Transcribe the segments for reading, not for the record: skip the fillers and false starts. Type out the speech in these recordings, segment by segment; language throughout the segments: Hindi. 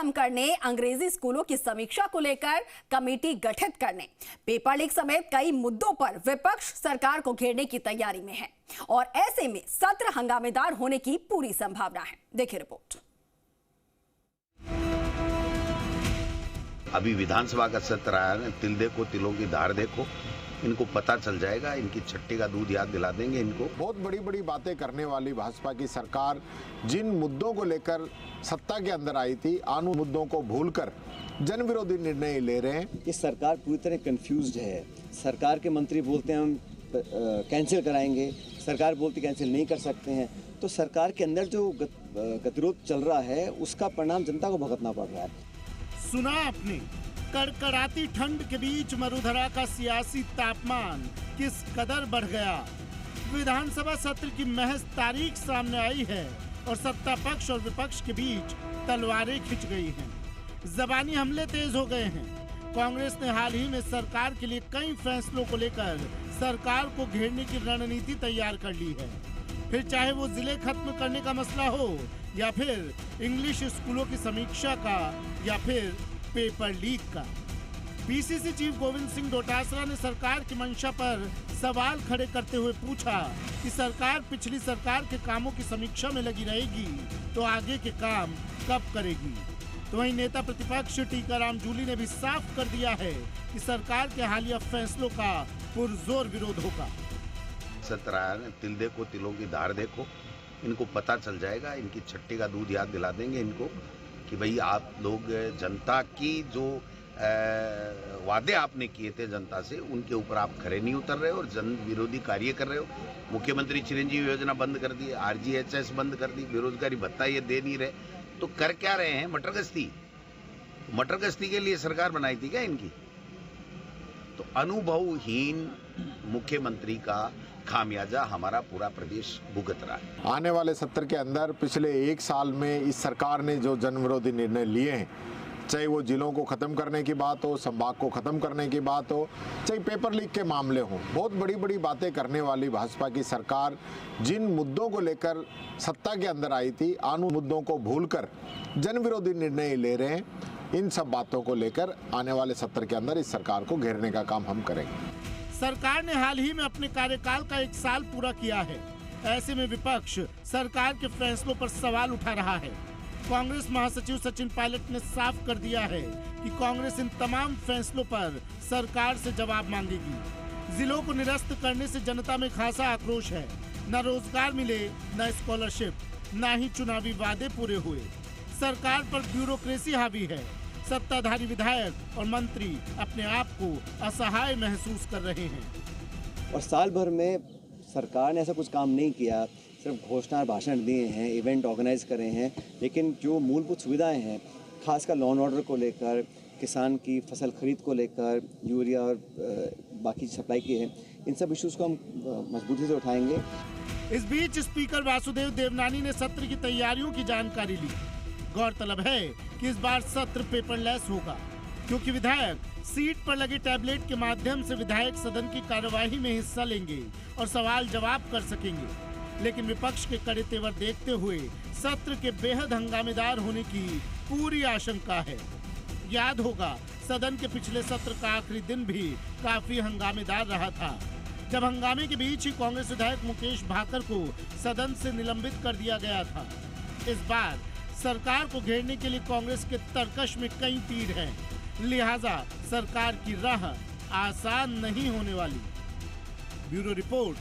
कम करने, अंग्रेजी स्कूलों की समीक्षा को लेकर कमेटी गठित करने, पेपर लीक समेत कई मुद्दों पर विपक्ष सरकार को घेरने की तैयारी में है और ऐसे में सत्र हंगामेदार होने की पूरी संभावना है। देखिए रिपोर्ट। अभी विधानसभा का सत्र आया है, तिल देखो तिलों की धार देखो, इनको पता चल जाएगा, इनकी छट्टी का दूध याद दिला देंगे इनको। बहुत बड़ी बड़ी बातें करने वाली भाजपा की सरकार जिन मुद्दों को लेकर सत्ता के अंदर आई थी, आन मुद्दों को भूलकर जन विरोधी निर्णय ले रहे हैं। ये सरकार पूरी तरह कंफ्यूज्ड है। सरकार के मंत्री बोलते हैं हम कैंसिल कराएंगे, सरकार बोलती कैंसिल नहीं कर सकते हैं। तो सरकार के अंदर जो गतिरोध चल रहा है उसका परिणाम जनता को भुगतना पड़ रहा है। सुना आपने, कड़कड़ाती ठंड के बीच मरुधरा का सियासी तापमान किस कदर बढ़ गया। विधानसभा सत्र की महज तारीख सामने आई है और सत्ता पक्ष और विपक्ष के बीच तलवारें खिंच गई हैं। जबानी हमले तेज हो गए हैं। कांग्रेस ने हाल ही में सरकार के लिए कई फैसलों को लेकर सरकार को घेरने की रणनीति तैयार कर ली है। फिर चाहे वो जिले खत्म करने का मसला हो, या फिर इंग्लिश स्कूलों की समीक्षा का, या फिर पेपर लीक का। पीसीसी चीफ गोविंद सिंह डोटासरा ने सरकार की मंशा पर सवाल खड़े करते हुए पूछा कि सरकार पिछली सरकार के कामों की समीक्षा में लगी रहेगी तो आगे के काम कब करेगी। तो वहीं नेता प्रतिपक्ष टीकाराम जूली ने भी साफ कर दिया है कि सरकार के हालिया फैसलों का पुरजोर विरोध होगा। सत्र आया है, तिल देखो तिलों की धार देखो, इनको पता चल जाएगा, इनकी छट्टी का दूध याद दिला देंगे इनको कि भाई आप लोग जनता की जो वादे आपने किए थे जनता से, उनके ऊपर आप खरे नहीं उतर रहे हो और जन विरोधी कार्य कर रहे हो। मुख्यमंत्री चिरंजीवी योजना बंद कर दी, RGHS बंद कर दी, बेरोजगारी भत्ता ये दे नहीं रहे, तो कर क्या रहे हैं? मटर गश्ती। मटर गश्ती के लिए सरकार बनाई थी क्या इनकी? तो अनुभवहीन मुख्यमंत्री का खामियाजा हमारा पूरा प्रदेश भुगत रहा है। आने वाले सत्र के अंदर पिछले 1 साल में इस सरकार ने जो जन विरोधी निर्णय लिए हैं, चाहे वो जिलों को खत्म करने की बात हो, संभाग को खत्म करने की बात हो, चाहे पेपर लीक के मामले हो, बहुत बड़ी बड़ी बातें करने वाली भाजपा की सरकार जिन मुद्दों को लेकर सत्ता के अंदर आई थी, आन मुद्दों को भूलकर जन विरोधी निर्णय ले रहे हैं। इन सब बातों को लेकर आने वाले सत्र के अंदर इस सरकार को घेरने का काम हम करेंगे। सरकार ने हाल ही में अपने कार्यकाल का 1 साल पूरा किया है। ऐसे में विपक्ष सरकार के फैसलों पर सवाल उठा रहा है। कांग्रेस महासचिव सचिन पायलट ने साफ कर दिया है कि कांग्रेस इन तमाम फैसलों पर सरकार से जवाब मांगेगी। जिलों को निरस्त करने से जनता में खासा आक्रोश है। न रोजगार मिले, न स्कॉलरशिप, न ही चुनावी वादे पूरे हुए। सरकार पर ब्यूरोक्रेसी हावी है। सत्ताधारी विधायक और मंत्री अपने आप को असहाय महसूस कर रहे हैं। और साल भर में सरकार ने ऐसा कुछ काम नहीं किया, सिर्फ घोषणा भाषण दिए हैं, इवेंट ऑर्गेनाइज करे हैं, लेकिन जो मूलभूत सुविधाएं हैं, खासकर लॉ एंड ऑर्डर को लेकर, किसान की फसल खरीद को लेकर, यूरिया और बाकी सप्लाई की है, इन सब इश्यूज को हम मजबूती से उठाएंगे। इस बीच स्पीकर वासुदेव देवनानी ने सत्र की तैयारियों की जानकारी ली। गौरतलब है कि इस बार सत्र पेपरलेस होगा, क्योंकि विधायक सीट पर लगे टैबलेट के माध्यम से विधायक सदन की कार्यवाही में हिस्सा लेंगे और सवाल जवाब कर सकेंगे। लेकिन विपक्ष के कड़े तेवर देखते हुए सत्र के बेहद हंगामेदार होने की पूरी आशंका है। याद होगा, सदन के पिछले सत्र का आखिरी दिन भी काफी हंगामेदार रहा था, जब हंगामे के बीच ही कांग्रेस विधायक मुकेश भाकर को सदन से निलंबित कर दिया गया था। इस बार सरकार को घेरने के लिए कांग्रेस के तरकश में कई तीर हैं, लिहाजा सरकार की राह आसान नहीं होने वाली। ब्यूरो रिपोर्ट,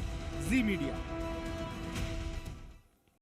जी मीडिया।